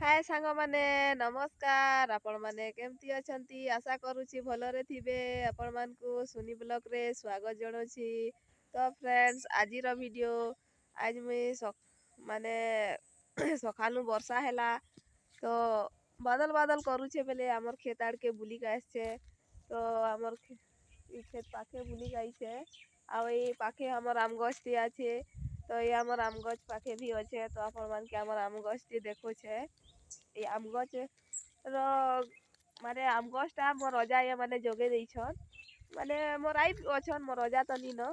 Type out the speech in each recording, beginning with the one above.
हाय सांग माने नमस्कार आपण माने केमती अछंती आशा करूची भलरे थिबे आपण मानकु सुनी ब्लॉग रे स्वागत जणोची। तो फ्रेंड्स आजी रो वीडियो आज मैं माने सकालु वर्षा हैला तो बादल बादल करूछे बेले हमर खेत आड़ के बुली आछे। तो हमर खेत पाखे बुली आइछे आ ए पाखे हमर आम गछटी आछे। तो ये हमर आम गछ पाखे भी अच्छे तो आपण मान के हमर आम गछटी देखो छे। ये आम गछ रो माने आम गछटा मोर अजा ये माने जोगे देइछन माने मोर आई अछन मोर अजा तो नी न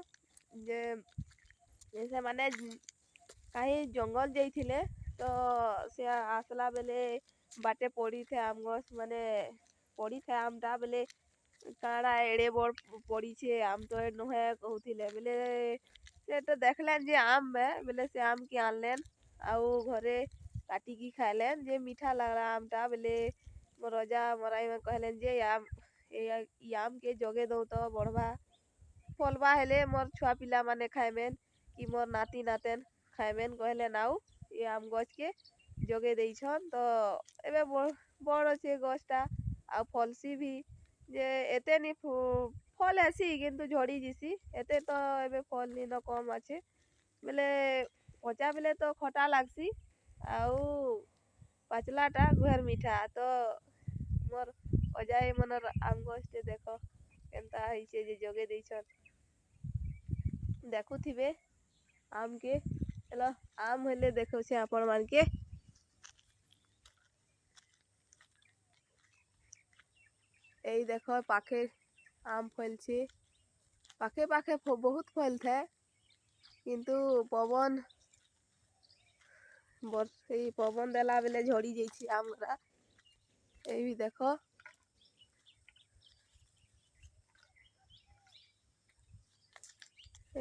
जे से माने कहीं जंगल जाइथिले तो से आसला बेले बाटे पड़ी थे आम गछ माने पड़ी थे आमटा बेले काड़ा एड़े बड़ पड़ी छे आम तो नहे कहूथिले बेले से तो देखलेन जे आम में बेले से आम की आनलेन आउ घरे काटी की खाइलेन जे मीठा लग रहा आमटा बेले मोर अजा मोर आई में कहलेन जे आम के जोगे दो तो बढ़वा फलबा हेले मोर छुआ पिला माने खाइमेन कि मोर नाती नातेन खाइमेन कहलेन आउ ये आम गछ के जोगे देइछन। तो एबे बड़ अच्छे गछटा आ फलसी भी जे एते नी फल हेसी किंतु झड़ी जिसी एते तो एबे फल नी न कम अच्छे बेले पचा बेले तो खटा लागसी आउ पाचलाटा गुहर मीठा। तो मोर अजाए मनर आम गछटे देखो केनता हिचे जे जोगे देइछन देखुथिबे आम के हेलो आम हेले देखो छे आपण मान के এই देखो पाखे आम फल छे पाखे पाखे बहुत फल थे किंतु पवन पवन देला बेले झड़ी जाइछी आमरा ए भी देखो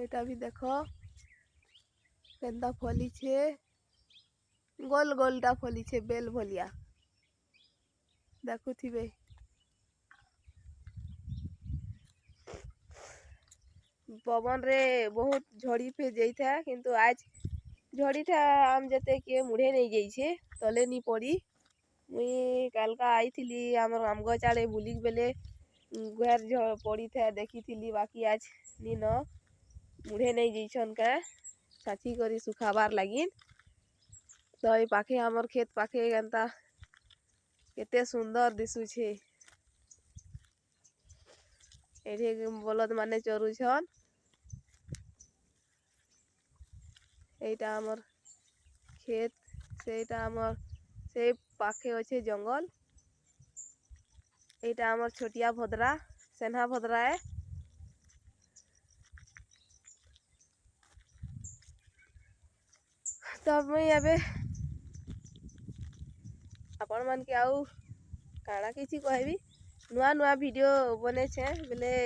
एटा भी देखो केनता फली छे गोल गोलटा फली छे बेल भलिया देखुथिबे पवन रे बहुत झड़ी पे जाइथा किंतु आज झड़ी था आम जते के मुढ़े नहीं जाइछे तले नी पड़ी मुई कालका आईथिली हमर आम गछ आड़े बुली बेले गुहर पड़ी था देखी थिली बाकी आज नी न मुढ़े नहीं जाइछन का साची करी सुखाबार लागिन। तो ये पाखे हमर खेत पाखे एंता केते सुंदर दिसुछे एठे बलद माने चरुछन एटा हमर खेत सेटा हमर से पाखे अच्छे जंगल एटा हमर छोटिया भद्रा सेन्हा भद्रा है। तब मैं एबे आपण मान के आउ काना किछि कहबी नुआ नुआ वीडियो बने छे बेले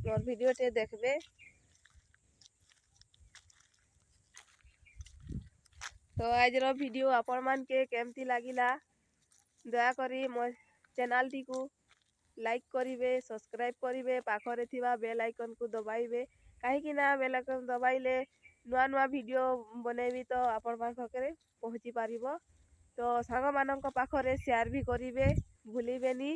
मोर वीडियो टे देखबे। तो आज रो वीडियो आपण मान के केमती लागिला दया करी मोर चैनल टी को लाइक करिवे सब्सक्राइब करिवे पाखरे थिबा बेल आइकन को दबाइबे काहे कि ना बेल आइकन दबाइले नुआ नुआ वीडियो बनेबी तो आपण पाखरे पहुंची पारिबो। तो सांग मानक पाखरे शेयर भी करिवे भूलिबेनी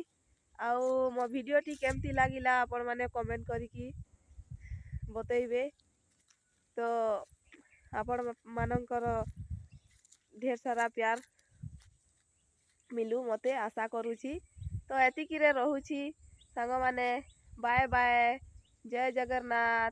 आउ मो वीडियो टी केमती लागिला आपण माने कमेंट करिकी बतइबे। तो आपण मानकर ढेर सारा प्यार मिलू मते आशा करूची। तो एतिकी रे रहूची सांग माने बाय बाय जय जगन्नाथ।